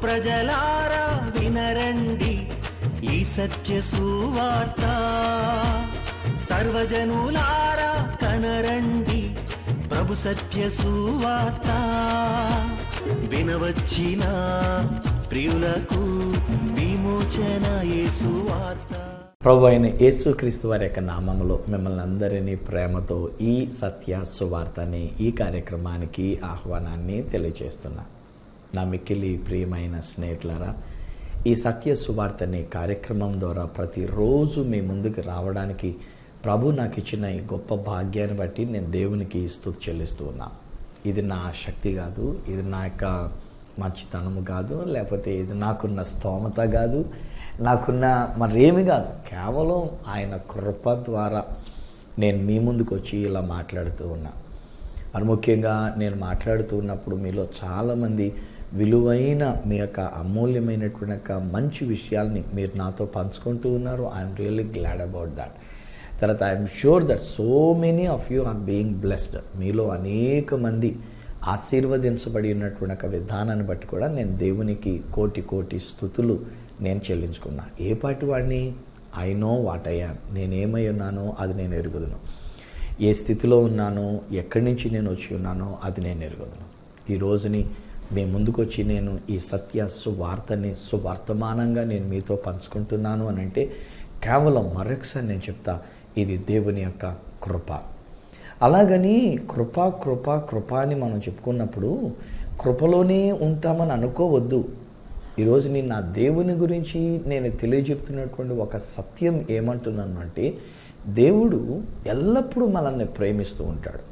ప్రజలారా వినరండి ఈ సత్య సువార్త, సర్వజనులారా కనరండి ప్రభు సత్య సువార్త. వినవచ్చిన ప్రియులకు విమోచన యేసు వార్త. ప్రభు అయిన యేసుక్రీస్తు వారి యొక్క నామములో మిమ్మల్ని అందరినీ ప్రేమతో ఈ సత్య సువార్త అనే ఈ కార్యక్రమానికి ఆహ్వానాన్ని తెలియజేస్తున్నా. నా మిక్కిలి ప్రియమైన స్నేహితులారా, ఈ సత్య సువార్త అనే కార్యక్రమం ద్వారా ప్రతిరోజు మీ ముందుకు రావడానికి ప్రభు నాకు ఇచ్చిన ఈ గొప్ప భాగ్యాన్ని బట్టి నేను దేవునికి స్తుతి చెల్లిస్తూ ఉన్నా. ఇది నా శక్తి కాదు, ఇది నా యొక్క మంచితనము కాదు, లేకపోతే ఇది నాకున్న స్తోమత కాదు, నాకున్న మరేమి కాదు. కేవలం ఆయన కృప ద్వారా నేను మీ ముందుకు వచ్చి ఇలా మాట్లాడుతూ ఉన్నా. మరి ముఖ్యంగా నేను మాట్లాడుతూ ఉన్నప్పుడు మీలో చాలామంది విలువైన మీ యొక్క అమూల్యమైనటువంటి యొక్క మంచి విషయాల్ని మీరు నాతో పంచుకుంటూ ఉన్నారు. I'm really glad about that. తర్వాత I'm sure that so many of you are being blessed. మీలో అనేక మంది ఆశీర్వదించబడి ఉన్నటువంటి ఒక విధానాన్ని బట్టి కూడా నేను దేవునికి కోటి కోటి స్తుతులు నేను చెల్లించుకున్నా. ఏ పాటి వాడిని? I know what I am. నేనేమై ఉన్నానో అది నేను ఎరుగుదును. ఏ స్థితిలో ఉన్నానో, ఎక్కడి నుంచి నేను వచ్చి ఉన్నానో అది నేను ఎరుగుదును. ఈ రోజుని మీ ముందుకు వచ్చి నేను ఈ సత్య సువార్తని సువర్తమానంగా నేను మీతో పంచుకుంటున్నాను అని అంటే కేవలం మరొకసారి నేను చెప్తా, ఇది దేవుని యొక్క కృప. అలాగని కృప అని మనం చెప్పుకున్నప్పుడు కృపలోనే ఉంటామని అనుకోవద్దు. ఈరోజు నేను నా దేవుని గురించి నేను తెలియజెప్తున్నటువంటి ఒక సత్యం ఏమంటున్నాను అంటే, దేవుడు ఎల్లప్పుడూ మనల్ని ప్రేమిస్తూ ఉంటాడు.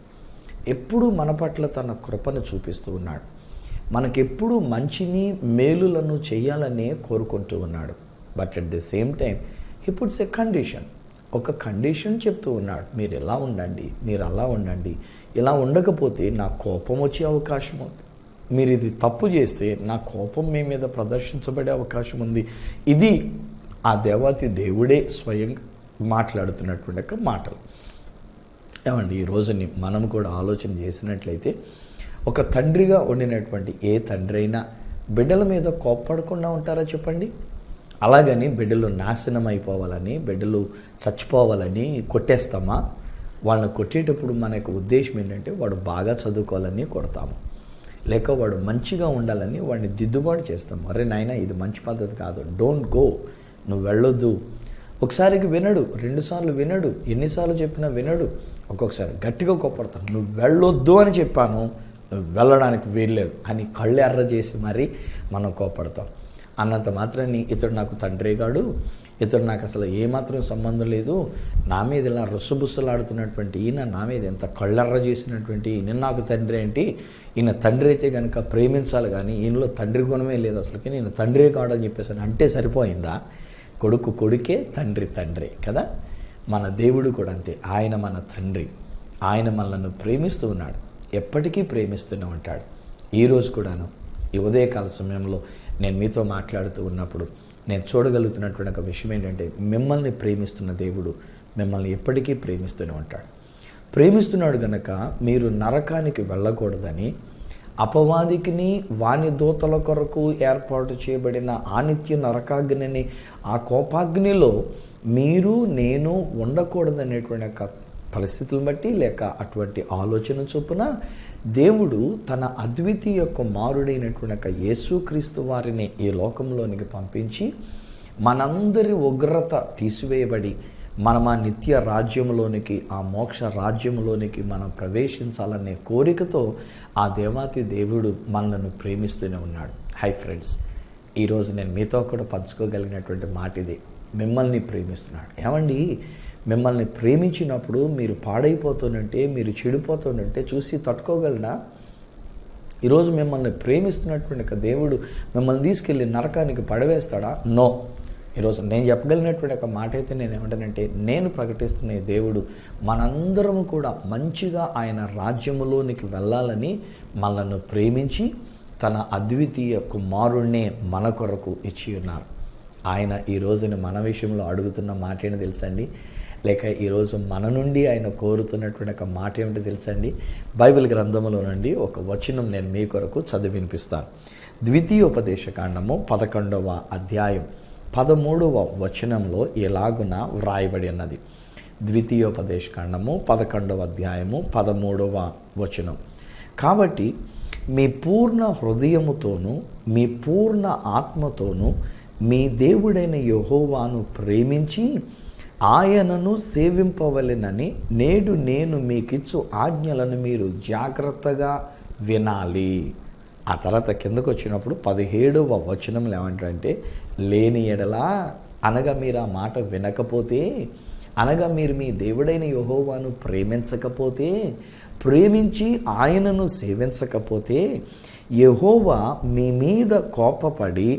ఎప్పుడూ మన పట్ల తన కృపను చూపిస్తూ ఉన్నాడు. మనకెప్పుడు మంచిని మేలులను చేయాలనే కోరుకుంటూ ఉన్నాడు. But at the same time he puts a condition. ఒక కండిషన్ చెప్తూ ఉన్నాడు, మీరు ఎలా ఉండండి, మీరు అలా ఉండండి, ఇలా ఉండకపోతే నా కోపం వచ్చే అవకాశం ఉంది, మీరు ఇది తప్పు చేస్తే నా కోపం మీ మీద ప్రదర్శించబడే అవకాశం ఉంది. ఇది ఆ దేవాతి దేవుడే స్వయం మాట్లాడుతున్నటువంటి ఒక మాటలు. ఏమండి, ఈ రోజుని మనం కూడా ఆలోచన చేసినట్లయితే ఒక తండ్రిగా ఉండినటువంటి ఏ తండ్రి అయినా బిడ్డల మీద కోప్పడకుండా ఉంటారా చెప్పండి? అలాగని బిడ్డలు నాశనం అయిపోవాలని, బిడ్డలు చచ్చిపోవాలని కొట్టేస్తామా? వాళ్ళని కొట్టేటప్పుడు మన యొక్క ఉద్దేశం ఏంటంటే వాడు బాగా చదువుకోవాలని కొడతాము, లేక వాడు మంచిగా ఉండాలని వాడిని దిద్దుబాటు చేస్తాము. అరే నాయనా, ఇది మంచి పద్ధతి కాదు, డోంట్ గో, నువ్వు వెళ్ళొద్దు. ఒకసారికి వినడు, 2 సార్లు వినడు, ఎన్నిసార్లు చెప్పినా వినడు. ఒక్కొక్కసారి గట్టిగా కోప్పడతాను, నువ్వు వెళ్ళొద్దు అని చెప్పాను, నువ్వు వెళ్ళడానికి వీల్లేదు అని కళ్ళు ఎర్ర చేసి మరీ మనం కోప్పడతాం. అన్నంత మాత్రాన్ని ఇతడు నాకు తండ్రి కాడు, ఇతడు నాకు అసలు ఏమాత్రం సంబంధం లేదు, నా మీద ఇలా రుసబుస్సలాడుతున్నటువంటి ఈయన నా మీద ఎంత కళ్ళెర్ర చేసినటువంటి ఈయన నాకు తండ్రి ఏంటి? ఈయన తండ్రి అయితే కనుక ప్రేమించాలి, కానీ ఈయనలో తండ్రి గుణమే లేదు, అసలుకి నేను తండ్రి కాడని చెప్పేసి అంటే సరిపోయిందా? కొడుకు కొడుకే, తండ్రి తండ్రి కదా. మన దేవుడు కూడా అంతే. ఆయన మన తండ్రి. ఆయన మనల్ని ప్రేమిస్తూ ఉన్నాడు, ఎప్పటికీ ప్రేమిస్తూనే ఉంటాడు. ఈరోజు కూడాను ఈ ఉదయకాల సమయంలో నేను మీతో మాట్లాడుతూ ఉన్నప్పుడు నేను చూడగలుగుతున్నటువంటి ఒక విషయం ఏంటంటే, మిమ్మల్ని ప్రేమిస్తున్న దేవుడు మిమ్మల్ని ఎప్పటికీ ప్రేమిస్తూనే ఉంటాడు. ప్రేమిస్తున్నాడు కనుక మీరు నరకానికి వెళ్ళకూడదని అపవాదికిని వాని దూతల కొరకు ఏర్పాటు చేయబడిన ఆ నిత్య నరకాగ్నిని, ఆ కోపాగ్నిలో మీరు నేను ఉండకూడదనేటువంటి ఒక పరిస్థితులను బట్టి, లేక అటువంటి ఆలోచన చొప్పున దేవుడు తన అద్వితీయ కుమారుడైనటువంటి ఒక యేసుక్రీస్తు వారిని ఈ లోకంలోనికి పంపించి మనందరి ఉగ్రత తీసివేయబడి మనం ఆ నిత్య రాజ్యంలోనికి, ఆ మోక్ష రాజ్యంలోనికి మనం ప్రవేశించాలనే కోరికతో ఆ దేవాతి దేవుడు మనల్ని ప్రేమిస్తూనే ఉన్నాడు. హై ఫ్రెండ్స్, ఈరోజు నేను మీతో కూడా పంచుకోగలిగినటువంటి మాట ఇది. మిమ్మల్ని ప్రేమిస్తున్నాడు. ఏమండి, మిమ్మల్ని ప్రేమించినప్పుడు మీరు పాడైపోతుందంటే, మీరు చెడిపోతుందంటే చూసి తట్టుకోగలనా? ఈరోజు మిమ్మల్ని ప్రేమిస్తున్నటువంటి ఒక దేవుడు మిమ్మల్ని తీసుకెళ్ళి నరకానికి పడవేస్తాడా? నో. ఈరోజు నేను చెప్పగలిగినటువంటి ఒక మాట అయితే నేను ఏమంటానంటే, నేను ప్రకటిస్తున్న దేవుడు మనందరము కూడా మంచిగా ఆయన రాజ్యములోనికి వెళ్ళాలని మనల్ని ప్రేమించి తన అద్వితీయ కుమారుణ్ణే మన కొరకు ఇచ్చి ఉన్నారు. ఆయన ఈ రోజుని మన విషయంలో అడుగుతున్న మాట ఏంటో తెలుసండి? లేక ఈరోజు మన నుండి ఆయన కోరుతున్నటువంటి ఒక మాట ఏమిటో తెలుసండి? బైబిల్ గ్రంథంలో నుండి ఒక వచనం నేను మీ కొరకు చదివి వినిపిస్తాను. ద్వితీయోపదేశకాండము 11వ అధ్యాయం 13వ వచనంలో ఎలాగున వ్రాయబడి ఉన్నది. ద్వితీయోపదేశకాండము 11వ అధ్యాయము 13వ వచనం. కాబట్టి మీ పూర్ణ హృదయముతోనూ మీ పూర్ణ ఆత్మతోనూ మీ దేవుడైన యెహోవాను ప్రేమించి ఆయనను సేవింపవలెనని నేడు నేను మీకిచ్చు ఆజ్ఞలను మీరు జాగ్రత్తగా వినాలి. ఆ తర్వాత కిందకు వచ్చినప్పుడు 17వ వచనంలో ఏమంటారంటే, లేని ఎడలా అనగా మీరు ఆ మాట వినకపోతే, అనగా మీరు మీ దేవుడైన యెహోవాను ప్రేమించకపోతే, ప్రేమించి ఆయనను సేవించకపోతే, యెహోవా మీ మీద కోపపడి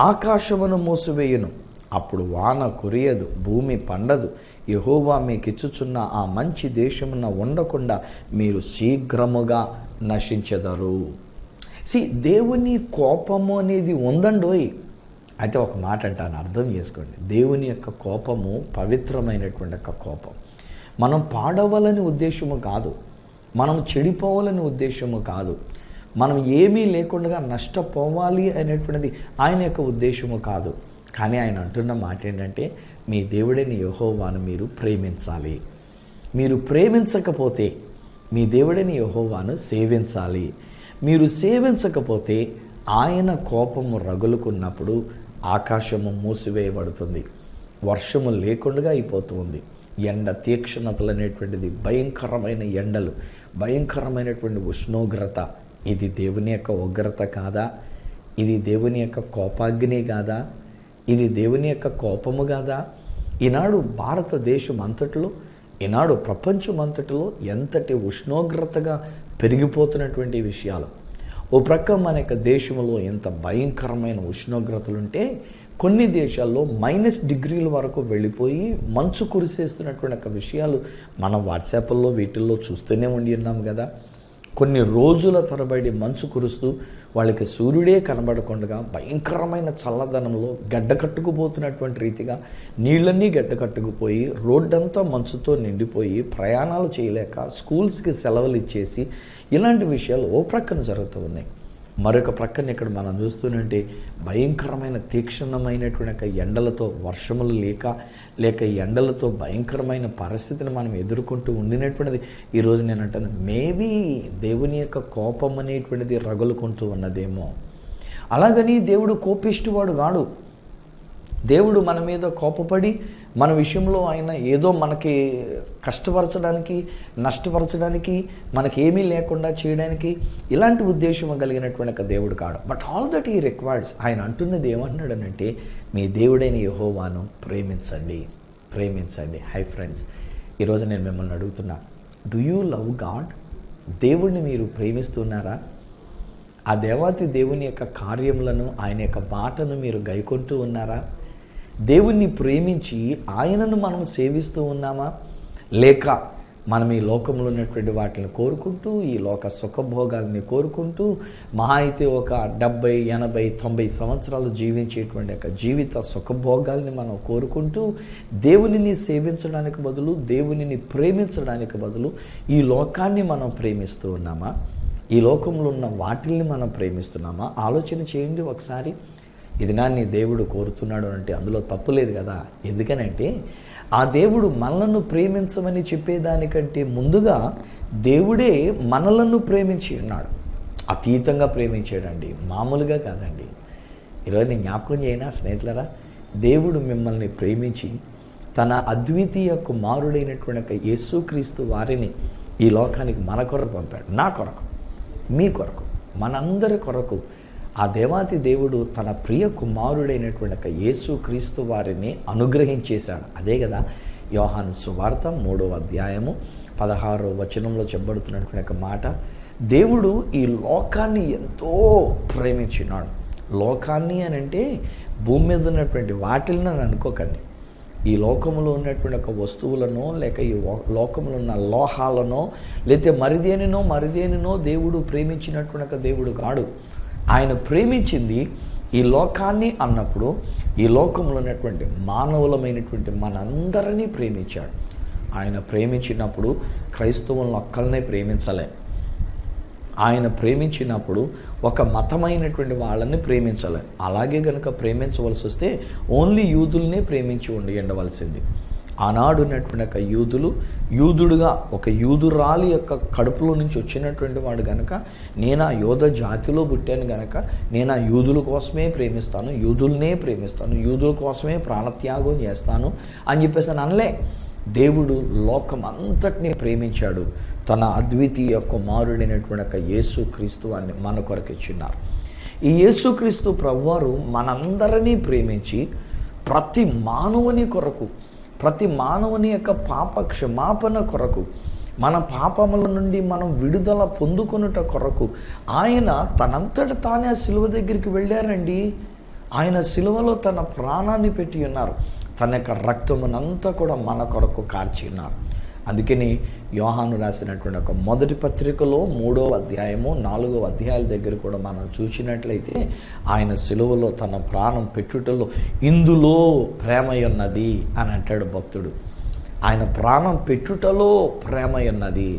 ఆకాశమును మూసివేయును, అప్పుడు వాన కురియదు, భూమి పండదు, యెహోవా మీకిచ్చుచున్న ఆ మంచి దేశమున ఉండకుండా మీరు శీఘ్రముగా నశించెదరు. దేవుని కోపము అనేది ఉందండోయ్. అయితే ఒక మాట అంటాను, అర్థం చేసుకోండి. దేవుని యొక్క కోపము పవిత్రమైనటువంటి యొక్క కోపం. మనం పాడవాలని ఉద్దేశము కాదు, మనం చెడిపోవాలని ఉద్దేశము కాదు, మనం ఏమీ లేకుండా నష్టపోవాలి అనేటువంటిది ఆయన యొక్క ఉద్దేశము కాదు. కానీ ఆయన అంటున్న మాట ఏంటంటే, మీ దేవుడైన యెహోవాను మీరు ప్రేమించాలి. మీరు ప్రేమించకపోతే మీ దేవుడైన యెహోవాను సేవించాలి. మీరు సేవించకపోతే ఆయన కోపము రగులుకున్నప్పుడు ఆకాశము మూసివేయబడుతుంది, వర్షము లేకుండా అయిపోతుంది. ఎండ తీక్షణతలు అనేటువంటిది, భయంకరమైన ఎండలు, భయంకరమైనటువంటి ఉష్ణోగ్రత, ఇది దేవుని యొక్క ఉగ్రత కాదా? ఇది దేవుని యొక్క కోపాగ్ని కాదా? ఇది దేవుని యొక్క కోపము కాదా? ఈనాడు భారతదేశం అంతటిలో, ఈనాడు ప్రపంచం అంతటిలో ఎంతటి ఉష్ణోగ్రతగా పెరిగిపోతున్నటువంటి విషయాలు. ఓ ప్రక్క మన యొక్క దేశంలో ఎంత భయంకరమైన ఉష్ణోగ్రతలుంటే కొన్ని దేశాల్లో -డిగ్రీల వరకు వెళ్ళిపోయి మంచు కురిసేస్తున్నటువంటి విషయాలు మనం వాట్సాప్లో వీటిల్లో చూస్తూనే ఉండి ఉన్నాం కదా. కొన్ని రోజుల తరబడి మంచు కురుస్తూ వాళ్ళకి సూర్యుడే కనబడకుండా భయంకరమైన చల్లదనంలో గడ్డకట్టుకుపోతున్నటువంటి రీతిగా నీళ్ళన్నీ గడ్డకట్టుకుపోయి రోడ్డంతా మంచుతో నిండిపోయి ప్రయాణాలు చేయలేక స్కూల్స్కి సెలవులు ఇచ్చేసి ఇలాంటి విషయాలు ఓ ప్రక్కన జరుగుతూ ఉన్నాయి. మరొక ప్రక్కన ఇక్కడ మనం చూస్తుంటే భయంకరమైన తీక్షణమైనటువంటి ఎండలతో, వర్షములు లేక ఎండలతో భయంకరమైన పరిస్థితిని మనం ఎదుర్కొంటూ ఉండినటువంటిది. ఈరోజు నేను అంటాను, మేబీ దేవుని యొక్క కోపం అనేటువంటిది రగులుకుంటూ ఉన్నదేమో. అలాగని దేవుడు కోపిష్టివాడు కాడు. దేవుడు మన మీద కోపపడి మన విషయంలో ఆయన ఏదో మనకి కష్టపరచడానికి, నష్టపరచడానికి, మనకి ఏమీ లేకుండా చేయడానికి ఇలాంటి ఉద్దేశం కలిగినటువంటి దేవుడు కాడు. But all that he requires, ఆయన అంటున్నది ఏమంటున్నాడంటే, మీ దేవుడైన యెహోవాను ప్రేమించండి, ప్రేమించండి. హై ఫ్రెండ్స్, ఈరోజు నేను మిమ్మల్ని అడుగుతున్నా, డూ యూ లవ్ గాడ్? దేవుడిని మీరు ప్రేమిస్తున్నారా? ఆ దేవాతి దేవుని యొక్క కార్యములను, ఆయన యొక్క బాటను మీరు గైకొంటూ ఉన్నారా? దేవుణ్ణి ప్రేమించి ఆయనను మనం సేవిస్తూ ఉన్నామా? లేక మనం ఈ లోకంలో ఉన్నటువంటి వాటిని కోరుకుంటూ, ఈ లోక సుఖభోగాల్ని కోరుకుంటూ, మహా అయితే ఒక 70, 80, 90 సంవత్సరాలు జీవించేటువంటి యొక్క జీవిత సుఖభోగాల్ని మనం కోరుకుంటూ దేవునిని సేవించడానికి బదులు, దేవునిని ప్రేమించడానికి బదులు ఈ లోకాన్ని మనం ప్రేమిస్తూ ఉన్నామా? ఈ లోకంలో ఉన్న వాటిల్ని మనం ప్రేమిస్తున్నామా? ఆలోచన చేయండి ఒకసారి. ఇది నీ దేవుడు కోరుతున్నాడు అంటే అందులో తప్పు లేదు కదా. ఎందుకనంటే ఆ దేవుడు మనలను ప్రేమించమని చెప్పేదానికంటే ముందుగా దేవుడే మనలను ప్రేమించి ఉన్నాడు. అతీతంగా ప్రేమించాడండి, మామూలుగా కాదండి. ఈరోజు నేను జ్ఞాపకం చేయనా స్నేహితులరా, దేవుడు మిమ్మల్ని ప్రేమించి తన అద్వితీయ కుమారుడైనటువంటి యేసుక్రీస్తు వారిని ఈ లోకానికి మన కొరకు పంపాడు. నా కొరకు, మీ కొరకు, మనందరి కొరకు ఆ దేవాతి దేవుడు తన ప్రియ కుమారుడైనటువంటి యేసుక్రీస్తు వారిని అనుగ్రహించేశాడు. అదే కదా యోహాను సువార్త 3వ అధ్యాయము 16వ వచనంలో చెప్పబడుతున్నటువంటి మాట. దేవుడు ఈ లోకాన్ని ఎంతో ప్రేమించినాడు. లోకాన్ని అని అంటే భూమి మీద ఉన్నటువంటి వాటిని అనుకోకండి. ఈ లోకంలో ఉన్నటువంటి ఒక వస్తువులను, లేక ఈ లోకంలో ఉన్న లోహాలనో, లేకపోతే మరిదేనినో దేవుడు ప్రేమించినటువంటి దేవుడు కాడు. ఆయన ప్రేమించింది ఈ లోకాన్ని అన్నప్పుడు ఈ లోకంలో ఉన్నటువంటి మానవులమైనటువంటి మనందరినీ ప్రేమించాడు. ఆయన ప్రేమించినప్పుడు క్రైస్తవులను ఒక్కళ్ళనే ప్రేమించలే. ఆయన ప్రేమించినప్పుడు ఒక మతమైనటువంటి వాళ్ళని ప్రేమించాలి. అలాగే కనుక ప్రేమించవలసి వస్తే ఓన్లీ యూదుల్నే ప్రేమించి ఉండవలసింది. ఆనాడు ఉన్నటువంటి ఒక యూదుడుగా ఒక యూదురాలి యొక్క కడుపులో నుంచి వచ్చినటువంటి వాడు కనుక, నేను ఆ యోధ జాతిలో పుట్టాను కనుక నేను ఆ యూదుల కోసమే ప్రేమిస్తాను, యూదుల్నే ప్రేమిస్తాను, యూదుల కోసమే ప్రాణత్యాగం చేస్తాను అని చెప్పేసి అనలే. దేవుడు లోకం అంతటినీ ప్రేమించాడు. తన అద్వితీయ కుమారుడైనటువంటి ఒక యేసుక్రీస్తు అని మన కొరకు ఇచ్చిన్నారు. ఈ యేసుక్రీస్తు ప్రభువారు మనందరినీ ప్రేమించి ప్రతి మానవుని యొక్క పాప క్షమాపణ కొరకు, మన పాపముల నుండి మనం విడుదల పొందుకొనుట కొరకు ఆయన తనంతట తానే ఆ సిలువ దగ్గరికి వెళ్ళారండి. ఆయన సిలువలో తన ప్రాణాన్ని పెట్టి ఉన్నారు. తన యొక్క రక్తమునంతా కూడా మన కొరకు కార్చి ఉన్నారు. అందుకని యోహాను రాసినటువంటి ఒక మొదటి పత్రికలో 3వ అధ్యాయము 4వ అధ్యాయాల దగ్గర కూడా మనం చూసినట్లయితే ఆయన సిలువలో తన ప్రాణం పెట్టుటలో ఇందులో ప్రేమ ఉన్నది అని అంటాడు భక్తుడు. ఆయన ప్రాణం పెట్టుటలో ప్రేమ ఉన్నది,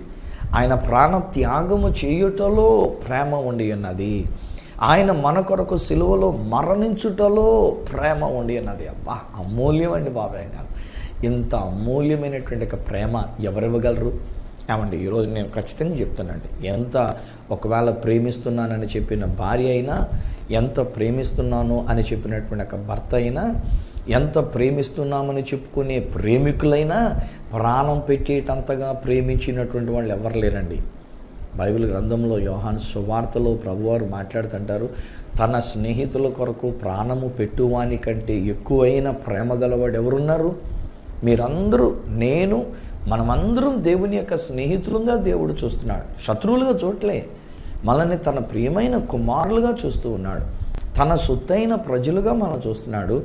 ఆయన ప్రాణ త్యాగము చేయుటలో ప్రేమ ఉండి ఉన్నది, ఆయన మన కొరకు సిలువలో మరణించుటలో ప్రేమ ఉండి ఉన్నది. అబ్బా, అమూల్యం అండి బాబాయ్ గారు. ఇంత అమూల్యమైనటువంటి ఒక ప్రేమ ఎవరివ్వగలరు? ఏమండి, ఈరోజు నేను ఖచ్చితంగా చెప్తానండి, ఎంత ఒకవేళ ప్రేమిస్తున్నానని చెప్పిన భార్య అయినా, ఎంత ప్రేమిస్తున్నాను అని చెప్పినటువంటి ఒక భర్త అయినా, ఎంత ప్రేమిస్తున్నామని చెప్పుకునే ప్రేమికులైనా ప్రాణం పెట్టేటంతగా ప్రేమించినటువంటి వాళ్ళు ఎవరు లేరండి. బైబిల్ గ్రంథంలో యోహాను సువార్తలో ప్రభువారు మాట్లాడుతుంటారు, తన స్నేహితుల కొరకు ప్రాణము పెట్టువాని కంటే ఎక్కువైన ప్రేమ గలవాడు ఎవరున్నారు? మీరందరూ, మనమందరం దేవుని యొక్క స్నేహితులుగా దేవుడు చూస్తున్నాడు. శత్రువులుగా చూడలే, మనల్ని తన ప్రియమైన కుమారులుగా చూస్తూ ఉన్నాడు. తన సొత్తైన ప్రజలుగా మనం చూస్తున్నాడు.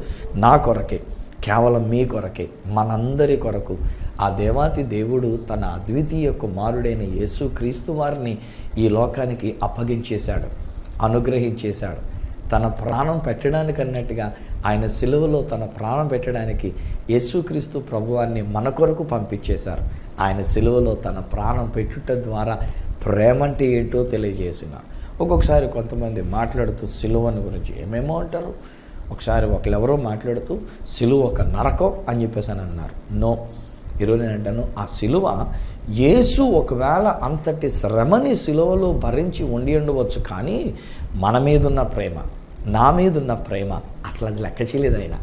నా కొరకే, కేవలం మీ కొరకే, మనందరి కొరకు ఆ దేవాతి దేవుడు తన అద్వితీయ కుమారుడైన యేసుక్రీస్తు వారిని ఈ లోకానికి అప్పగించేశాడు, అనుగ్రహించేశాడు. తన ప్రాణం పెట్టడానికి అన్నట్టుగా ఆయన సిలువలో తన ప్రాణం పెట్టడానికి యేసుక్రీస్తు ప్రభువాన్ని మన కొరకు పంపించేశారు. ఆయన సిలువలో తన ప్రాణం పెట్టుట ద్వారా ప్రేమ అంటే ఏంటో తెలియజేస్తున్నారు. ఒక్కొక్కసారి కొంతమంది మాట్లాడుతూ సిలువను గురించి ఏమేమో అంటారు. ఒకసారి ఒకళ్ళెవరో మాట్లాడుతూ సిలువ ఒక నరకం అని చెప్పేసి అని అన్నారు. నో, ఈరోజు నేను అంటాను, ఆ సిలువ యేసు ఒకవేళ అంతటి శ్రమని సిలువలో భరించి ఉండి ఉండవచ్చు, కానీ మన మీదున్న ప్రేమ, నా మీదున్న ప్రేమ అసలు అది లెక్క చేయలేదు. ఆయన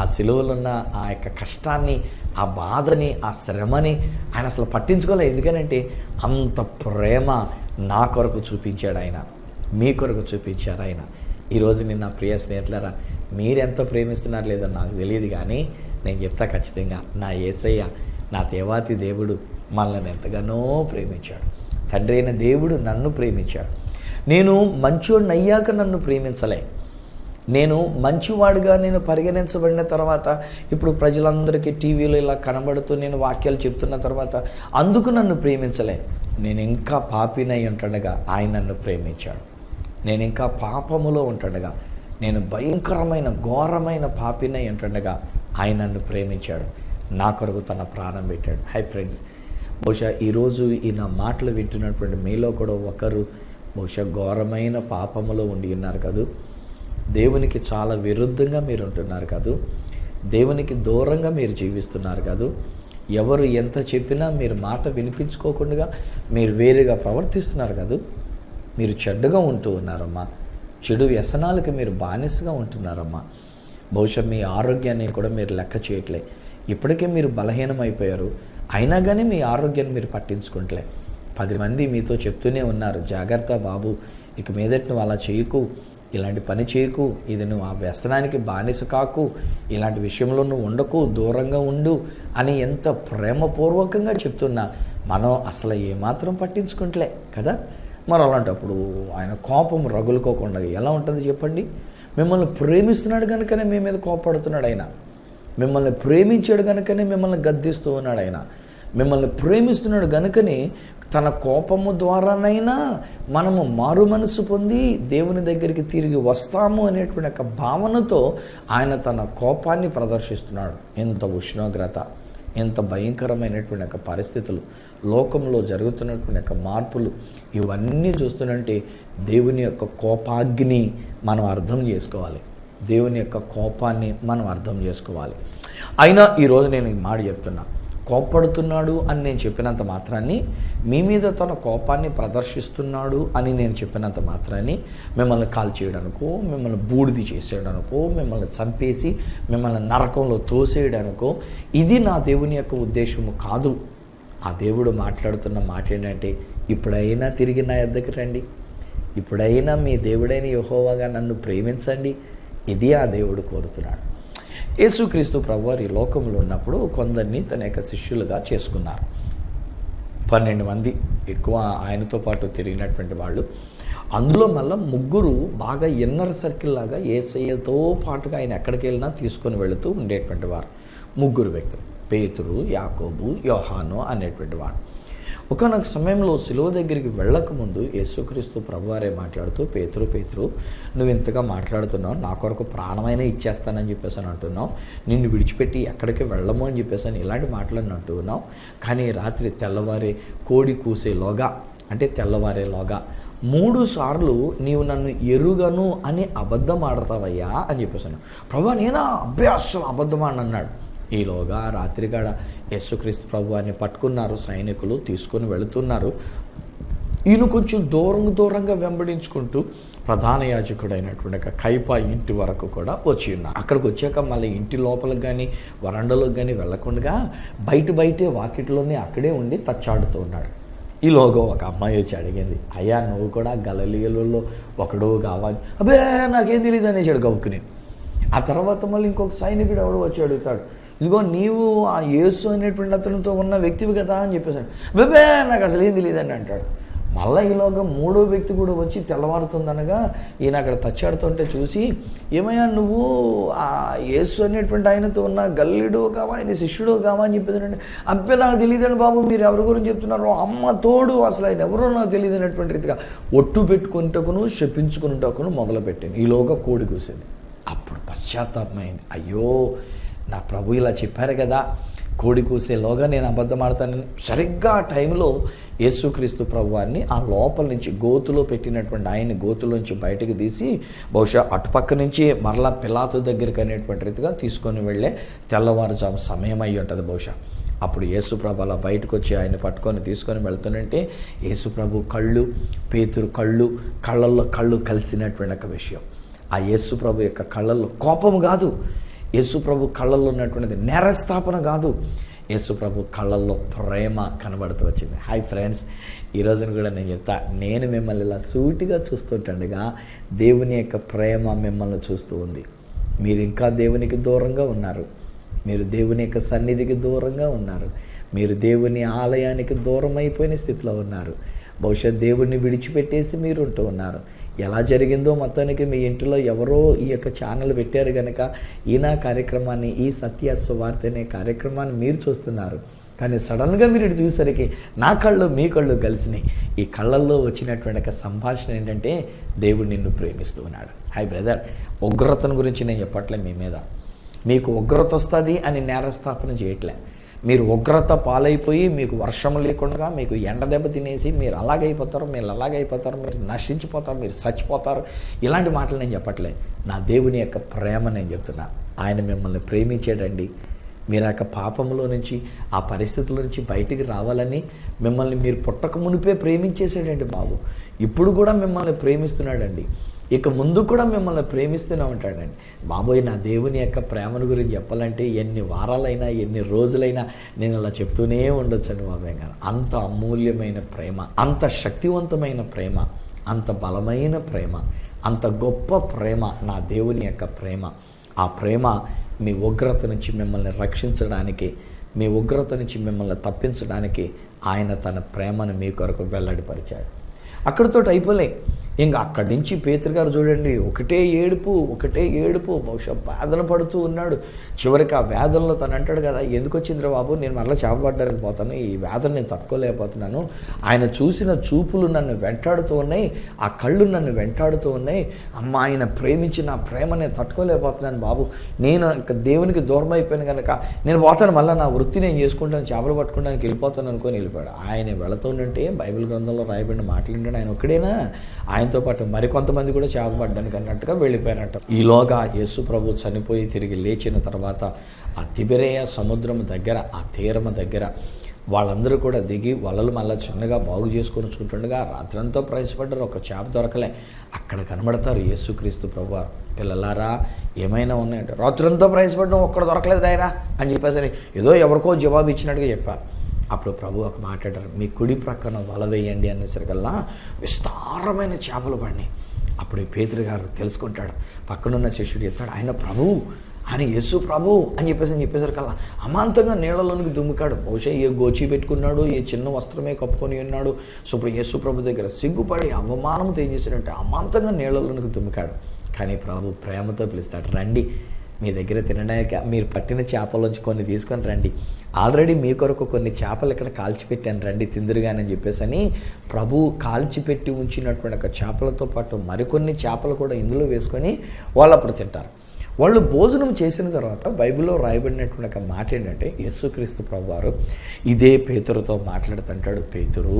ఆ సిలువలో ఉన్న ఆ యొక్క కష్టాన్ని, ఆ బాధని, ఆ శ్రమని ఆయన అసలు పట్టించుకోలేదు. ఎందుకనంటే అంత ప్రేమ నా కొరకు చూపించాడు ఆయన, మీ కొరకు చూపించారు ఆయన. ఈరోజు నేను నా ప్రియ స్నేహితులారా, మీరెంత ప్రేమిస్తున్నారు లేదో నాకు తెలియదు, కానీ నేను చెప్తా ఖచ్చితంగా, నా యేసయ్య, నా దేవాతి దేవుడు మనల్ని ఎంతగానో ప్రేమించాడు. తండ్రి అయిన దేవుడు నన్ను ప్రేమించాడు. నేను మంచోడిని అయ్యాక నన్ను ప్రేమించలే. నేను మంచివాడిగా నేను పరిగణించబడిన తర్వాత, ఇప్పుడు ప్రజలందరికీ టీవీలో ఇలా కనబడుతూ నేను వాక్యాలు చెప్తున్న తర్వాత అందుకు నన్ను ప్రేమించలే. నేను ఇంకా పాపినై ఉంటుండగా ఆయన నన్ను ప్రేమించాడు. నేను ఇంకా పాపములో ఉంటుండగా, నేను భయంకరమైన ఘోరమైన పాపినై ఉంటుండగా ఆయన నన్ను ప్రేమించాడు, నా కొరకు తన ప్రాణం పెట్టాడు. హై ఫ్రెండ్స్, బహుశా ఈరోజు ఈ నా మాటలు వింటున్నటువంటి మీలో కూడా ఒకరు బహుశా ఘోరమైన పాపములో ఉండి ఉన్నారు కదూ. దేవునికి చాలా విరుద్ధంగా మీరు ఉంటున్నారు కాదు. దేవునికి దూరంగా మీరు జీవిస్తున్నారు కాదు. ఎవరు ఎంత చెప్పినా మీరు మాట వినిపించుకోకుండా మీరు వేరేగా ప్రవర్తిస్తున్నారు కాదు. మీరు చెడ్డగా ఉంటూ ఉన్నారమ్మా. చెడు వ్యసనాలకు మీరు బానిసగా ఉంటున్నారమ్మా. బహుశా మీ ఆరోగ్యాన్ని కూడా మీరు లెక్క చేయట్లే. ఇప్పటికే మీరు బలహీనమైపోయారు, అయినా కానీ మీ ఆరోగ్యాన్ని మీరు పట్టించుకుంటలే. 10 మంది మీతో చెప్తూనే ఉన్నారు, జాగ్రత్త బాబు, ఇక మీదట నువ్వు అలా చేయకు, ఇలాంటి పని చేయకు, ఇది నువ్వు ఆ వ్యసనానికి బానిస కాకు, ఇలాంటి విషయంలో నువ్వు ఉండకు, దూరంగా ఉండు అని ఎంత ప్రేమపూర్వకంగా చెప్తున్నా మనం అసలు ఏమాత్రం పట్టించుకుంటలే కదా. మరి అలాంటప్పుడు ఆయన కోపం రగులుకోకుండా ఎలా ఉంటుంది చెప్పండి? మిమ్మల్ని ప్రేమిస్తున్నాడు కనుకనే మీ మీద కోపడుతున్నాడు ఆయన. మిమ్మల్ని ప్రేమించాడు కనుకనే మిమ్మల్ని గద్దిస్తూ ఉన్నాడు ఆయన. మిమ్మల్ని ప్రేమిస్తున్నాడు కనుకనే తన కోపము ద్వారానైనా మనము మారు మనసు పొంది దేవుని దగ్గరికి తిరిగి వస్తాము అనేటువంటి ఒక భావనతో ఆయన తన కోపాన్ని ప్రదర్శిస్తున్నాడు. ఎంత ఉష్ణోగ్రత, ఇంత భయంకరమైనటువంటి యొక్క పరిస్థితులు, లోకంలో జరుగుతున్నటువంటి యొక్క మార్పులు, ఇవన్నీ చూస్తుంటే దేవుని యొక్క కోపాగ్ని మనం అర్థం చేసుకోవాలి. దేవుని యొక్క కోపాన్ని మనం అర్థం చేసుకోవాలి. అయినా ఈరోజు నేను ఈ మాట చెప్తున్నా, కోప్పడుతున్నాడు అని నేను చెప్పినంత మాత్రాన్ని, మీ మీద తన కోపాన్ని ప్రదర్శిస్తున్నాడు అని నేను చెప్పినంత మాత్రాన్ని మిమ్మల్ని కాల్చేయడానికో, మిమ్మల్ని బూడిది చేసేయడానికో, మిమ్మల్ని చంపేసి మిమ్మల్ని నరకంలో తోసేయడానికో ఇది నా దేవుని యొక్క ఉద్దేశము కాదు. ఆ దేవుడు మాట్లాడుతున్న మాట ఏంటంటే, ఇప్పుడైనా తిరిగి నా యొద్దకు రండి, ఇప్పుడైనా మీ దేవుడైన యెహోవాగా నన్ను ప్రేమించండి. ఇది ఆ దేవుడు కోరుతున్నాడు. యేసుక్రీస్తు ప్రభువారు ఈ లోకంలో ఉన్నప్పుడు కొందరిని తన యొక్క శిష్యులుగా చేసుకున్నారు. 12 మంది ఎక్కువ ఆయనతో పాటు తిరిగినటువంటి వాళ్ళు. అందులో మళ్ళీ 3 బాగా ఇన్నర్ సర్కిల్ లాగా యేసయ్యతో పాటుగా ఆయన ఎక్కడికి వెళ్ళినా తీసుకొని వెళుతూ ఉండేటువంటి వారు 3 వ్యక్తులు, పేతురు, యాకోబు, యోహాను అనేటువంటి వాడు. ఒకనొక సమయంలో సిలువ దగ్గరికి వెళ్ళకముందు యేసుక్రీస్తు ప్రభువారే మాట్లాడుతూ, పేతురు నువ్వు ఇంతగా మాట్లాడుతున్నావు, నా కొరకు ప్రాణమైనా ఇచ్చేస్తానని చెప్పేసి అంటున్నావు, నిన్ను విడిచిపెట్టి ఎక్కడికి వెళ్ళము అని చెప్పేసి ఇలాంటి మాటలను అంటున్నావు. కానీ రాత్రి తెల్లవారే కోడి కూసేలోగా, అంటే తెల్లవారేలోగా 3 సార్లు నీవు నన్ను ఎరుగను అని అబద్ధం ఆడతావయ్యా అని చెప్పేసాను. ప్రభువా నేనా? అసలు అబద్ధం అన్నాడు. ఈలోగా రాత్రికాడ యేసుక్రీస్తు ప్రభువారిని పట్టుకున్నారు సైనికులు, తీసుకొని వెళుతున్నారు. ఈయన కొంచెం దూరంగా వెంబడించుకుంటూ ప్రధాన యాజకుడైనటువంటి కైపా ఇంటి వరకు కూడా వచ్చి ఉన్నారు. అక్కడికి వచ్చాక మళ్ళీ ఇంటి లోపలికి కానీ వరండాలోకి కానీ వెళ్ళకుండా బయటే వాకిట్లోనే అక్కడే ఉండి తచ్చాడుతూ ఉన్నాడు. ఈలోగా ఒక అమ్మాయి వచ్చి అడిగింది, అయ్యా నువ్వు కూడా గలిలయలో ఒకడు కావాలి? అబ్బే నాకేం తెలియదు అనేసాడు గబుక్కుని. ఆ తర్వాత మళ్ళీ ఇంకొక సైనికుడు ఎవడో వచ్చి అడుగుతాడు, ఇదిగో నీవు ఆ యేసు అనేటువంటి అతనితో ఉన్న వ్యక్తివి కదా అని చెప్పేసాడు. బేబే నాకు అసలు ఏం తెలియదండి అంటాడు. మళ్ళీ ఈలోగా 3వ వ్యక్తి కూడా వచ్చి తెల్లవారుతుందనగా ఈయన అక్కడ తచ్చాడుతుంటే చూసి, ఏమయ్యా నువ్వు ఆ యేసు అనేటువంటి ఆయనతో ఉన్న గల్లీడు కావా, ఆయన శిష్యుడు కావా అని చెప్పేసాడంటే, అబ్బే నాకు తెలియదండి బాబు, మీరు ఎవరి గురించి చెప్తున్నారు, అమ్మ తోడు అసలు ఆయన ఎవరో నాకు తెలియదు అనేటువంటి రీతిగా ఒట్టు పెట్టుకుంటకును చెప్పించుకుంటకును మొదలుపెట్టింది. ఈలోగా కోడి కూసింది. అప్పుడు పశ్చాత్తాపమైంది, అయ్యో నా ప్రభు ఇలా చెప్పారు కదా, కోడి కూసేలోగా నేను అబద్ధం ఆడతానని. సరిగ్గా ఆ టైంలో యేసుక్రీస్తు ప్రభువారిని ఆ లోపల నుంచి గోతులో పెట్టినటువంటి ఆయన్ని గోతులోంచి బయటకు తీసి బహుశా అటుపక్క నుంచి మరలా పిలాతు దగ్గరికి అనేటువంటి రీతిగా తీసుకొని వెళ్ళే తెల్లవారుజాము సమయం అయ్యి ఉంటుంది బహుశా. అప్పుడు యేసుప్రభు అలా బయటకు వచ్చి ఆయన పట్టుకొని తీసుకొని వెళ్తుంటే యేసుప్రభు పేతురు కళ్ళల్లో కళ్ళు కలిసినటువంటి ఒక విషయం. ఆ యేసుప్రభు యొక్క కళ్ళల్లో కోపము కాదు, యేసుప్రభు కళ్ళల్లో ఉన్నటువంటిది నేరస్థాపన కాదు, యేసుప్రభు కళ్ళల్లో ప్రేమ కనబడుతూ వచ్చింది. హాయ్ ఫ్రెండ్స్, ఈరోజున కూడా నేను చెప్తా, నేను మిమ్మల్ని ఇలా సూటిగా చూస్తుండగా దేవుని యొక్క ప్రేమ మిమ్మల్ని చూస్తూ ఉంది. మీరు ఇంకా దేవునికి దూరంగా ఉన్నారు, మీరు దేవుని యొక్క సన్నిధికి దూరంగా ఉన్నారు, మీరు దేవుని ఆలయానికి దూరం అయిపోయిన స్థితిలో ఉన్నారు. బహుశా దేవుణ్ణి విడిచిపెట్టేసి మీరు ఉంటూ ఉన్నారు. ఎలా జరిగిందో మొత్తానికి మీ ఇంటిలో ఎవరో ఈ యొక్క ఛానల్ పెట్టారు కనుక ఈయన కార్యక్రమాన్ని, ఈ సత్య సువార్త అనే కార్యక్రమాన్ని మీరు చూస్తున్నారు. కానీ సడన్గా మీరు ఇటు చూసేసరికి నా కళ్ళు మీ కళ్ళు కలిసినాయి. ఈ కళ్ళల్లో వచ్చినటువంటి ఒక సంభాషణ ఏంటంటే, దేవుడు నిన్ను ప్రేమిస్తూ ఉన్నాడు. హాయ్ బ్రదర్, ఉగ్రతను గురించి నేను చెప్పట్లే మీ మీద, మీకు ఉగ్రత వస్తుంది అని నేరస్థాపన చేయట్లే. మీరు ఉగ్రత పాలైపోయి మీకు వర్షం లేకుండా మీకు ఎండ దెబ్బ తినేసి మీరు అలాగైపోతారు, మీరు నశించిపోతారు, మీరు చచ్చిపోతారు, ఇలాంటి మాటలు నేను చెప్పట్లే. నా దేవుని యొక్క ప్రేమ నేను చెప్తున్నా. ఆయన మిమ్మల్ని ప్రేమించాడండి. మీరు ఆ యొక్క పాపంలో నుంచి, ఆ పరిస్థితుల నుంచి బయటికి రావాలని మిమ్మల్ని మీరు పుట్టక మునిపే ప్రేమించేసాడండి బాబు. ఇప్పుడు కూడా మిమ్మల్ని ప్రేమిస్తున్నాడండి, ఇక ముందు కూడా మిమ్మల్ని ప్రేమిస్తూనే ఉంటాడండి. బాబోయ్, నా దేవుని యొక్క ప్రేమను గురించి చెప్పాలంటే ఎన్ని వారాలైనా ఎన్ని రోజులైనా నేను అలా చెప్తూనే ఉండొచ్చండి బాబాయ్ గారు. అంత అమూల్యమైన ప్రేమ, అంత శక్తివంతమైన ప్రేమ, అంత బలమైన ప్రేమ, అంత గొప్ప ప్రేమ నా దేవుని యొక్క ప్రేమ. ఆ ప్రేమ మీ ఉగ్రత నుంచి మిమ్మల్ని రక్షించడానికి, మీ ఉగ్రత నుంచి మిమ్మల్ని తప్పించడానికి ఆయన తన ప్రేమను మీ కొరకు వెల్లడిపరిచాడు. అక్కడితో అయిపోలే. ఇంకా అక్కడి నుంచి పేతురు గారు చూడండి ఒకటే ఏడుపు బహుశా వేదన పడుతూ ఉన్నాడు. చివరికి ఆ వేదనలో తను అంటాడు కదా, ఎందుకు వచ్చిందిరా బాబు, నేను మళ్ళీ చేపబడ్డానికి పోతాను, ఈ వేదన నేను తట్టుకోలేకపోతున్నాను. ఆయన చూసిన చూపులు నన్ను వెంటాడుతూ ఉన్నాయి, ఆ కళ్ళు నన్ను వెంటాడుతూ ఉన్నాయి. అమ్మ, ఆయన ప్రేమించిన ఆ ప్రేమ నేను తట్టుకోలేకపోతున్నాను బాబు, నేను దేవునికి దూరం అయిపోయాను కనుక నేను పోతాను, మళ్ళీ నా వృత్తి నేను చేసుకుంటాను, చేపలు పట్టుకోవడానికి వెళ్ళిపోతాను అనుకొని వెళ్ళిపోయాడు. ఆయన వెళుతుందంటే బైబిల్ గ్రంథంలో రాయబడిన మాటలు ఆయన ఒక్కడేనా, ఆయనతో పాటు మరికొంతమంది కూడా చేపబడ్డానికి అన్నట్టుగా వెళ్ళిపోయారట. ఈలోగా యేసు ప్రభు చనిపోయి తిరిగి లేచిన తర్వాత ఆ తిబెరేయ సముద్రం దగ్గర, ఆ తీరము దగ్గర వాళ్ళందరూ కూడా దిగి వలలు మళ్ళీ చిన్నగా బాగు చేసుకొని చూస్తుండగా రాత్రంతా ప్రయాసపడ్డారు, ఒక చేప దొరకలే. అక్కడ కనబడతారు యేసుక్రీస్తు ప్రభువారు. పిల్లలారా, ఏమైనా ఉన్నాయంటే, రాత్రంతా ప్రయాసపడ్డాం, ఒక్కడ దొరకలేదు ఆయన అని చెప్పేసి ఏదో ఎవరికో జవాబు ఇచ్చినట్టుగా చెప్పారు. అప్పుడు ప్రభు ఒక మాట్లాడారు, మీ కుడి ప్రక్కన వల వేయండి అనేసరికల్లా విస్తారమైన చేపలు పడినాయి. అప్పుడు పేతురు గారు తెలుసుకుంటాడు, పక్కనున్న శిష్యుడు చెప్తాడు, ఆయన ప్రభువు, ఆయన యేసు ప్రభు అని చెప్పేసరికల్లా అమాంతంగా నీళ్ళలోనికి దుమ్ముకాడు. బహుశా ఏ గోచి పెట్టుకున్నాడు, ఏ చిన్న వస్త్రమే కప్పుకొని ఉన్నాడు. సో ఇప్పుడు యేసు ప్రభు దగ్గర సిగ్గుపడి అవమానంతో ఏం చేశాడంటే అమాంతంగా నీళ్ళలోనికి దుమ్ముకాడు. కానీ ప్రభు ప్రేమతో పిలుస్తాడు, రండి, మీ దగ్గర తినడానికి మీరు పట్టిన చేపలోంచి కొన్ని తీసుకొని రండి, ఆల్రెడీ మీ కొరకు కొన్ని చేపలు ఇక్కడ కాల్చిపెట్టాను, రండి తిందురుగానని చెప్పేసి ప్రభు కాల్చిపెట్టి ఉంచినటువంటి ఒక చేపలతో పాటు మరికొన్ని చేపలు కూడా ఇందులో వేసుకొని వాళ్ళు అప్పుడు తింటారు. వాళ్ళు భోజనం చేసిన తర్వాత బైబిల్లో రాయబడినటువంటి ఒక మాట ఏంటంటే, యేసుక్రీస్తు ప్రభువారు ఇదే పేతురుతో మాట్లాడుతుంటాడు, పేతురు,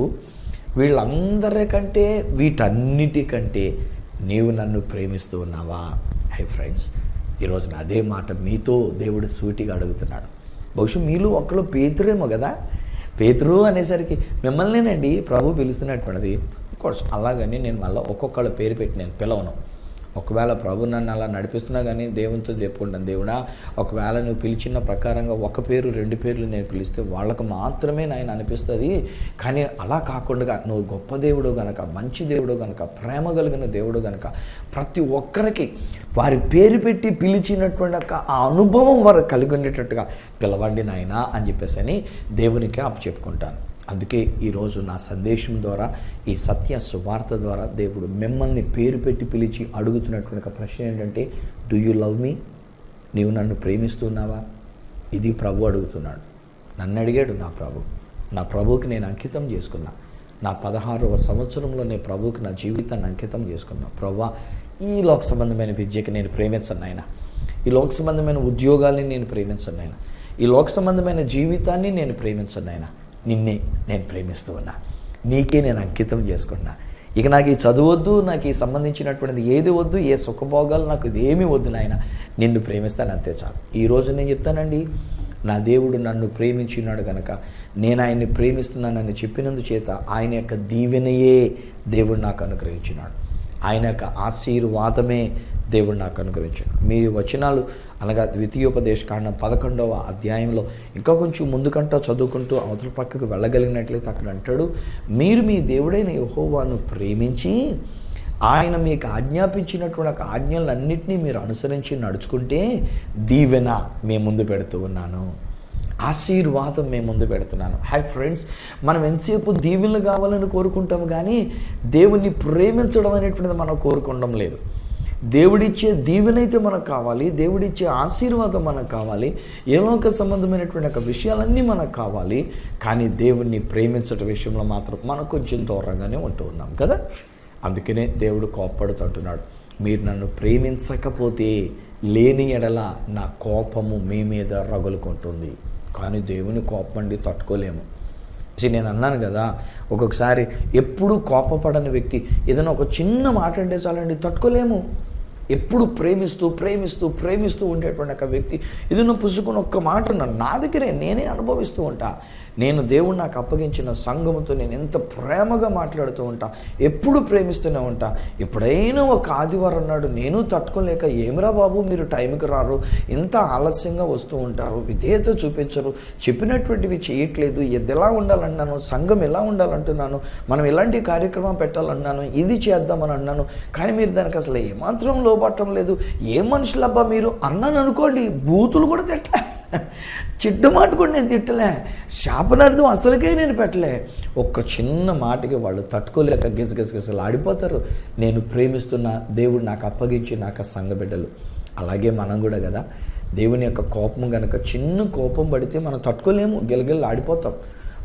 వీళ్ళందరికంటే వీటన్నిటికంటే నీవు నన్ను ప్రేమిస్తూ ఉన్నావా? హై ఫ్రెండ్స్, ఈరోజున అదే మాట మీతో దేవుడు సూటిగా అడుగుతున్నాడు. బహుశా మీలో ఒక్కరు పేతురేమో కదా. పేతురు అనేసరికి మిమ్మల్నేనండి ప్రభు పిలుస్తున్నటువంటిది. కోర్స్ అలాగని నేను మళ్ళీ ఒక్కొక్కళ్ళ పేరు పెట్టి నేను పిలవను. ఒకవేళ ప్రభు నన్ను అలా నడిపిస్తున్నా కానీ దేవునితో చెప్పుకుంటాను, దేవుడా ఒకవేళ నువ్వు పిలిచిన ప్రకారంగా ఒక పేరు 2 పేర్లు నేను పిలిస్తే వాళ్ళకు మాత్రమే నాయన అనిపిస్తుంది. కానీ అలా కాకుండా నువ్వు గొప్ప దేవుడు గనక, మంచి దేవుడు గనక, ప్రేమ కలిగిన దేవుడు గనక ప్రతి ఒక్కరికి వారి పేరు పెట్టి పిలిచినటువంటి ఆ అనుభవం వారు కలిగి ఉండేటట్టుగా పిలవండి నాయన అని చెప్పేసి దేవునికి అప్పచెప్పుకుంటాను. అందుకే ఈరోజు నా సందేశం ద్వారా, ఈ సత్య సువార్త ద్వారా దేవుడు మిమ్మల్ని పేరు పెట్టి పిలిచి అడుగుతున్నటువంటి ఒక ప్రశ్న ఏంటంటే, డూ యూ లవ్ మీ? నీవు నన్ను ప్రేమిస్తున్నావా? ఇది ప్రభు అడుగుతున్నాడు. నన్ను అడిగాడు నా ప్రభువుకి నేను అంకితం చేసుకున్నా. నా 16వ సంవత్సరంలో నేను ప్రభువుకి నా జీవితాన్ని అంకితం చేసుకున్నా. ప్రభువా, ఈ లోక సంబంధమైన విద్యకి నేను ప్రేమించను నాయన, ఈ లోక సంబంధమైన ఉద్యోగాల్ని నేను ప్రేమించను నాయన, ఈ లోక సంబంధమైన జీవితాన్ని నేను ప్రేమించను నాయన, నిన్నే నేను ప్రేమిస్తూ ఉన్నా, నీకే నేను అంకితం చేసుకున్నా. ఇక నాకు ఈ చదువు వద్దు, నాకు ఈ సంబంధించినటువంటిది ఏది వద్దు, ఏ సుఖభోగాలు నాకు ఇది ఏమీ వద్దు నాయన, నిన్ను ప్రేమిస్తాను అంతే చాలు. ఈరోజు నేను చెప్తానండి, నా దేవుడు నన్ను ప్రేమించినాడు కనుక నేను ఆయన్ని ప్రేమిస్తున్నానని చెప్పినందు చేత ఆయన యొక్క దీవెనయే దేవుడు నాకు అనుగ్రహించినాడు, ఆయన యొక్క ఆశీర్వాదమే దేవుడు నాకు అనుగ్రహించాడు. మీ వచనాలు అనగా ద్వితీయోపదేశకాండం 11వ అధ్యాయంలో ఇంకా కొంచెం ముందుకంటా చదువుకుంటూ అవతల పక్కకు వెళ్ళగలిగినట్లయితే అక్కడ అంటాడు, మీరు మీ దేవుడైన యెహోవాను ప్రేమించి ఆయన మీకు ఆజ్ఞాపించినటువంటి ఆజ్ఞలన్నింటినీ మీరు అనుసరించి నడుచుకుంటే దీవెన మేము ముందు పెడుతూ ఉన్నాను, ఆశీర్వాదం మేము ముందు పెడుతున్నాను. హై ఫ్రెండ్స్, మనం ఎంతసేపు దీవెనలు కావాలని కోరుకుంటాం కానీ దేవుణ్ణి ప్రేమించడం అనేటువంటిది మనం కోరుకోవడం లేదు. దేవుడిచ్చే దీవెనైతే మనకు కావాలి, దేవుడిచ్చే ఆశీర్వాదం మనకు కావాలి, ఏలోక సంబంధమైనటువంటి ఒక విషయాలన్నీ మనకు కావాలి. కానీ దేవుణ్ణి ప్రేమించడం విషయంలో మాత్రం మనం కొంచెం దూరంగానే ఉంటూ ఉన్నాం కదా. అందుకనే దేవుడు కోప్పడుతుంటున్నాడు, మీరు నన్ను ప్రేమించకపోతే లేని ఎడల నా కోపము మీ మీద రగులుకుంటుంది. కానీ దేవుని కోపం అండి తట్టుకోలేము. నేను అన్నాను కదా, ఒక్కొక్కసారి ఎప్పుడు కోపపడని వ్యక్తి ఏదైనా ఒక చిన్న మాట అంటే చాలండి తట్టుకోలేము. ఎప్పుడు ప్రేమిస్తూ ప్రేమిస్తూ ప్రేమిస్తూ ఉండేటువంటి ఒక వ్యక్తి ఏదైనా పుసుకుని ఒక్క మాట నా దగ్గరే నేనే అనుభవిస్తూ ఉంటా. నేను దేవుడు నాకు అప్పగించిన సంఘముతో నేను ఎంత ప్రేమగా మాట్లాడుతూ ఉంటా, ఎప్పుడు ప్రేమిస్తూనే ఉంటా. ఎప్పుడైనా ఒక ఆదివారం నాడు నేను తట్టుకోలేక, ఏమిరా బాబు మీరు టైంకి రారు, ఇంత ఆలస్యంగా వస్తూ ఉంటారు, విధేయత చూపించరు, చెప్పినటువంటివి చేయట్లేదు, ఎలా ఉండాలన్నాను, సంఘం ఎలా ఉండాలంటున్నాను, మనం ఎలాంటి కార్యక్రమం పెట్టాలన్నాను, ఇది చేద్దామని అన్నాను, కానీ మీరు దానికి అసలు ఏమాత్రం లోపట్టం లేదు, ఏ మనుషులబ్బా మీరు అన్నాను అనుకోండి, బూతులు కూడా తిట్ట చిడ్డు మాట కూడా నేను తిట్టలే, శాపనార్థం అసలుకే నేను పెట్టలే. ఒక్క చిన్న మాటకి వాళ్ళు తట్టుకోలేక గిజగిజగిజలు ఆడిపోతారు. నేను ప్రేమిస్తున్న దేవుడు నాకు అప్పగించి నాకు సంఘబిడ్డలు. అలాగే మనం కూడా కదా, దేవుని యొక్క కోపం కనుక చిన్న కోపం పడితే మనం తట్టుకోలేము, గిలగిల్లు ఆడిపోతాం.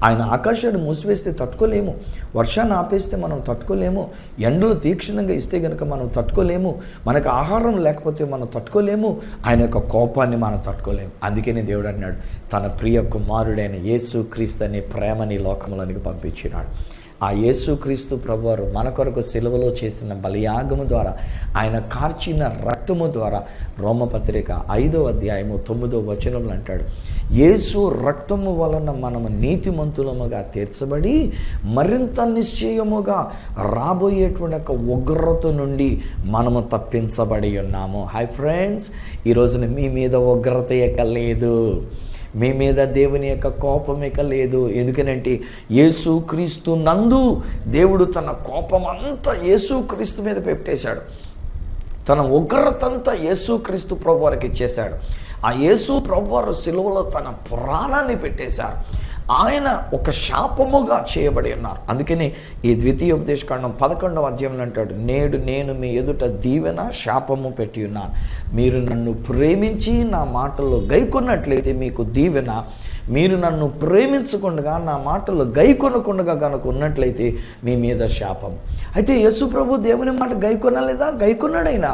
ఆయన ఆకాశాన్ని మూసివేస్తే తట్టుకోలేము, వర్షాన్ని ఆపేస్తే మనం తట్టుకోలేము, ఎండలు తీక్షణంగా ఇస్తే కనుక మనం తట్టుకోలేము, మనకు ఆహారం లేకపోతే మనం తట్టుకోలేము, ఆయన యొక్క కోపాన్ని మనం తట్టుకోలేము. అందుకనే దేవుడు అన్నాడు, తన ప్రియ కుమారుడైన యేసుక్రీస్తు అనే ప్రేమని లోకంలోనికి పంపించినాడు. ఆ యేసుక్రీస్తు ప్రభువారు మన కొరకు సిలువలో చేసిన బలియాగము ద్వారా, ఆయన కార్చిన రక్తము ద్వారా, రోమపత్రిక 5వ అధ్యాయము 9వ వచనంలో అంటాడు, యేసు రక్తము వలన మనము నీతిమంతులముగా తీర్చబడి మరింత నిశ్చయముగా రాబోయేటువంటి ఒక ఉగ్రత నుండి మనము తప్పించబడి ఉన్నాము. హాయ్ ఫ్రెండ్స్, ఈ రోజున మీ మీద ఉగ్రత ఎక్కలేదు, మీ మీద దేవుని యొక్క కోపం ఇక లేదు. ఎందుకనంటే యేసుక్రీస్తు నందు దేవుడు తన కోపం అంతా యేసుక్రీస్తు మీద పెట్టేశాడు, తన ఉగ్రతంతా యేసుక్రీస్తు ప్రభువారికి ఇచ్చేశాడు. ఆ యేసు ప్రభువారు సిలువలో తన ప్రాణాన్ని పెట్టేశారు. ఆయన ఒక శాపముగా చేయబడి ఉన్నారు. అందుకని ఈ ద్వితీయోపదేశకాండం 11వ అధ్యాయంలో అంటాడు, నేడు నేను మీ ఎదుట దీవెన శాపము పెట్టి ఉన్నాను. మీరు నన్ను ప్రేమించి నా మాటల్లో గైకొన్నట్లయితే మీకు దీవెన, మీరు నన్ను ప్రేమించకుండా నా మాటలు గైకొనకుండా కనుక ఉన్నట్లయితే మీ మీద శాపం. అయితే యేసు ప్రభు దేవుని మాట గైకొనలేదా? గైకొన్నాడైనా.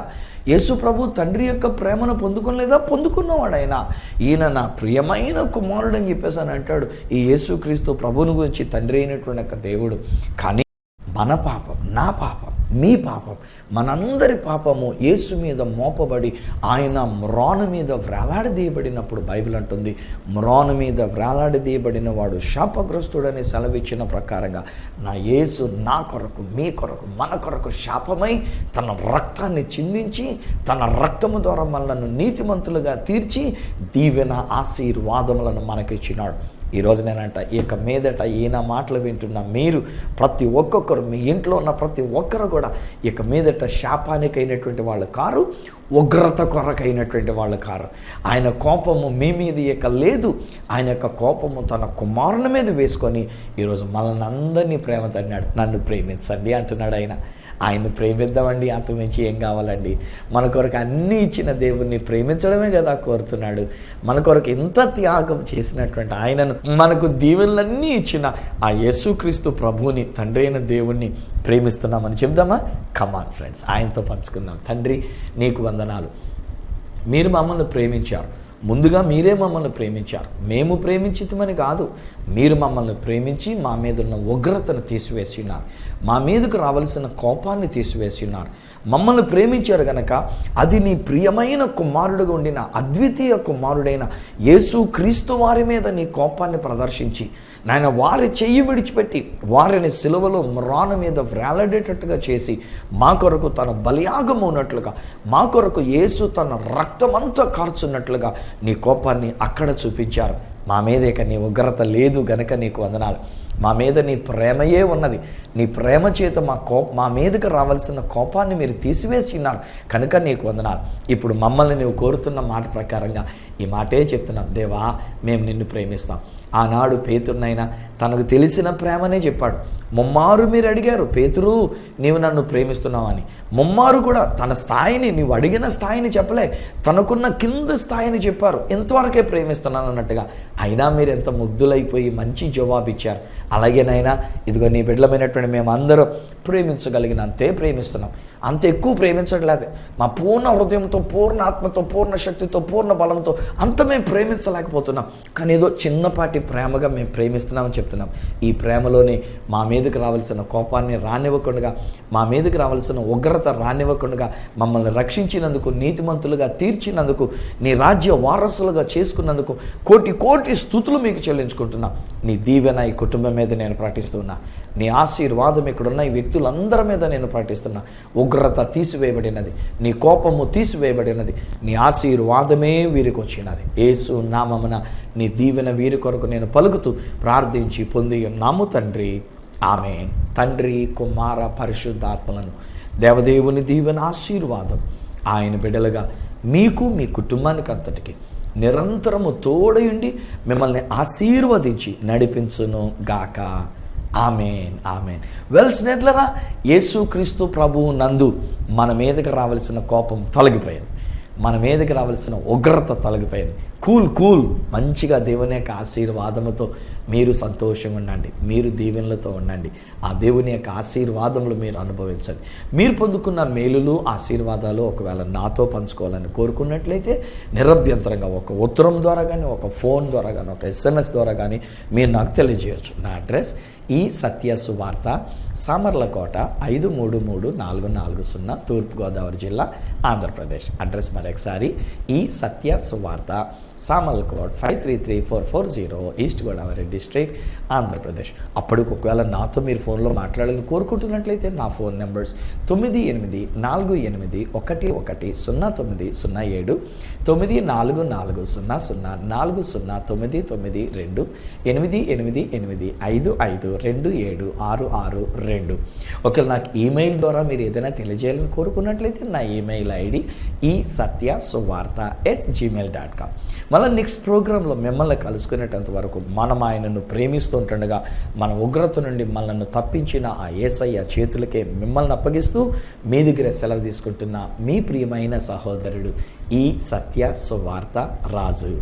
యేసు ప్రభు తండ్రి యొక్క ప్రేమను పొందుకోలేదా? పొందుకున్నవాడైనా. ఈయన నా ప్రియమైన కుమారుడు అని చెప్పేసి అని అంటాడు ఈ యేసుక్రీస్తు ప్రభుని గురించి, తండ్రి అయినటువంటి ఒక దేవుడు. కానీ మన పాపం, నా పాపం, మీ పాపం, మనందరి పాపము యేసు మీద మోపబడి ఆయన మ్రాను మీద వ్రేలాడదీయబడినప్పుడు బైబిల్ అంటుంది, మ్రాను మీద వ్రేలాడదీయబడిన వాడు శాపగ్రస్తుడని సెలవిచ్చిన ప్రకారంగా నా యేసు నా కొరకు, మీ కొరకు, మన కొరకు శాపమై తన రక్తాన్ని చిందించి తన రక్తము ద్వారా మనలను నీతిమంతులుగా తీర్చి దీవెన ఆశీర్వాదములను మనకిచ్చినాడు. ఈరోజు నేనంట, ఇక మీదట ఈయన మాటలు వింటున్న మీరు ప్రతి ఒక్కొక్కరు, మీ ఇంట్లో ఉన్న ప్రతి ఒక్కరు కూడా ఇక మీదట శాపానికైనటువంటి వాళ్ళు కారు, ఉగ్రత కొరకైనటువంటి వాళ్ళు కారు. ఆయన కోపము మీ మీద ఇక లేదు. ఆయన యొక్క కోపము తన కుమారుని మీద వేసుకొని ఈరోజు మనల్ని అందరినీ ప్రేమతో అన్నాడు, నన్ను ప్రేమించండి అంటున్నాడు ఆయన. ఆయన్ని ప్రేమిద్దామండి, అంతమించి ఏం కావాలండి? మన కొరకు అన్నీ ఇచ్చిన దేవుణ్ణి ప్రేమించడమే కదా కోరుతున్నాడు. మన కొరకు ఎంత త్యాగం చేసినటువంటి ఆయనను, మనకు దీవెనలన్నీ ఇచ్చిన ఆ యేసుక్రీస్తు ప్రభువుని, తండ్రి అయిన దేవుణ్ణి ప్రేమిస్తున్నామని చెప్దామా? కమాన్ ఫ్రెండ్స్, ఆయనతో పంచుకుందాం. తండ్రి, నీకు వందనాలు. మీరు మమ్మల్ని ప్రేమించారు, ముందుగా మీరే మమ్మల్ని ప్రేమించారు. మేము ప్రేమించితమని కాదు, మీరు మమ్మల్ని ప్రేమించి మా మీద ఉన్న ఉగ్రతను తీసివేసి ఉన్నారు, మా మీదకు రావాల్సిన కోపాన్ని తీసివేసి ఉన్నారు. మమ్మల్ని ప్రేమించారు గనక అది నీ ప్రియమైన కుమారుడుగా ఉండిన అద్వితీయ కుమారుడైన యేసుక్రీస్తు వారి మీద నీ కోపాన్ని ప్రదర్శించి నాయన వారి చెయ్యి విడిచిపెట్టి వారిని సిలువలో మ్రాను మీద వ్రేలాడేటట్టుగా చేసి మా కొరకు తన బలియాగం ఉన్నట్లుగా, మా కొరకు యేసు తన రక్తమంతా కార్చున్నట్లుగా నీ కోపాన్ని అక్కడ చూపించారు. మా మీద ఇక నీ ఉగ్రత లేదు గనక నీకు వందనాలు. మా మీద నీ ప్రేమయే ఉన్నది. నీ ప్రేమ చేత మా మీదకి రావాల్సిన కోపాన్ని మీరు తీసివేసి ఉన్నారు కనుక నీకు వందనాలు. ఇప్పుడు మమ్మల్ని నువ్వు కోరుతున్న మాట ప్రకారంగా ఈ మాటే చెప్తున్నాం. దేవా, మేము నిన్ను ప్రేమిస్తాం. ఆనాడు పేతురునైనా తనకు తెలిసిన ప్రేమనే చెప్పాడు. ముమ్మారు మీరు అడిగారు, పేతురు నీవు నన్ను ప్రేమిస్తున్నావని. ముమ్మారు కూడా తన స్థాయిని, నీవు అడిగిన స్థాయిని చెప్పలే, తనకున్న కింద స్థాయిని చెప్పారు. ఎంతవరకే ప్రేమిస్తున్నాను అన్నట్టుగా. అయినా మీరు ఎంత ముగ్ధులైపోయి మంచి జవాబు ఇచ్చారు. అలాగేనైనా ఇదిగో నీ బిడ్డలమైనటువంటి మేమందరం ప్రేమించగలిగిన అంతే ప్రేమిస్తున్నాం. అంత ఎక్కువ ప్రేమించట్లేదు. మా పూర్ణ హృదయంతో, పూర్ణ ఆత్మతో, పూర్ణ శక్తితో, పూర్ణ బలంతో అంత మేము ప్రేమించలేకపోతున్నాం. కానీ ఏదో చిన్నపాటి ప్రేమగా మేము ప్రేమిస్తున్నామని చెప్తున్నాం. ఈ ప్రేమలోనే మా మీదకి రావాల్సిన కోపాన్ని రానివ్వకుండా, మా మీదకి రావాల్సిన ఉగ్రత రానివ్వకుండా మమ్మల్ని రక్షించినందుకు, నీతిమంతులుగా తీర్చినందుకు, నీ రాజ్య వారసులుగా చేసుకున్నందుకు కోటి కోటి స్తుతులు మీకు చెల్లించుకుంటున్నాం. నీ దీవెన ఈ కుటుంబం మీద నేను ప్రకటిస్తున్నా. నీ ఆశీర్వాదం ఇక్కడున్న ఈ వ్యక్తులందరి మీద నేను ప్రకటిస్తున్నా. ఉగ్రత తీసివేయబడినది, నీ కోపము తీసివేయబడినది, నీ ఆశీర్వాదమే వీరికి వచ్చినది. యేసు నామమున నీ దీవెన వీరి కొరకు నేను పలుకుతూ ప్రార్థించి పొంది ఉన్నాము తండ్రి, ఆమేన్. తండ్రి, కుమార, పరిశుద్ధాత్మలను దేవదేవుని దీవెన ఆశీర్వాదం ఆయన బిడ్డలుగా మీకు, మీ కుటుంబానికి అంతటికి నిరంతరము తోడయుండి మిమ్మల్ని ఆశీర్వదించి నడిపించును గాక. ఆమేన్, ఆమేన్. వెల్ స్నేహితులారా, యేసుక్రీస్తు ప్రభువు నందు మన మీదకి రావాల్సిన కోపం తొలగిపోయింది, మన మీదకి రావాల్సిన ఉగ్రత తొలగిపోయింది. కూల్ మంచిగా దేవుని యొక్క ఆశీర్వాదముతో మీరు సంతోషంగా ఉండండి, మీరు దీవెనలతో ఉండండి. ఆ దేవుని యొక్క ఆశీర్వాదములు మీరు అనుభవించండి. మీరు పొందుకున్న మేలులు ఆశీర్వాదాలు ఒకవేళ నాతో పంచుకోవాలని కోరుకున్నట్లయితే నిరభ్యంతరంగా ఒక ఉత్తరం ద్వారా కానీ, ఒక ఫోన్ ద్వారా కానీ, ఒక SMS ద్వారా కానీ మీరు నాకు తెలియజేయచ్చు. నా అడ్రస్ ఈ సత్య సువార్త, సామర్లకోట 533440, తూర్పుగోదావరి జిల్లా, ఆంధ్రప్రదేశ్. అడ్రస్ మరొకసారి ఈ సత్య సువార్త, సామర్లకోట 533440, ఈస్ట్ గోదావరి డిస్ట్రిక్ట్, ఆంధ్రప్రదేశ్. అప్పటికి ఒకవేళ నాతో మీరు ఫోన్లో మాట్లాడాలని కోరుకుంటున్నట్లయితే నా ఫోన్ నెంబర్స్ 9848110907, 9440040992, 8885527662. ఒకవేళ నాకు ఈమెయిల్ ద్వారా మీరు ఏదైనా తెలియజేయాలని కోరుకున్నట్లయితే నా ఈమెయిల్ ID ఈ సత్య సువార్త @gmail.com. మళ్ళీ నెక్స్ట్ ప్రోగ్రాంలో మిమ్మల్ని కలుసుకునేటంత వరకు మనం ఆయనను ప్రేమిస్తుంటుండగా మన ఉగ్రత నుండి మనల్ని తప్పించిన ఆ యేసయ్య చేతులకే మిమ్మల్ని అప్పగిస్తూ మీ దగ్గర సెలవు తీసుకుంటున్న మీ ప్రియమైన సహోదరుడు ఈ సత్య సువార్త రాజు.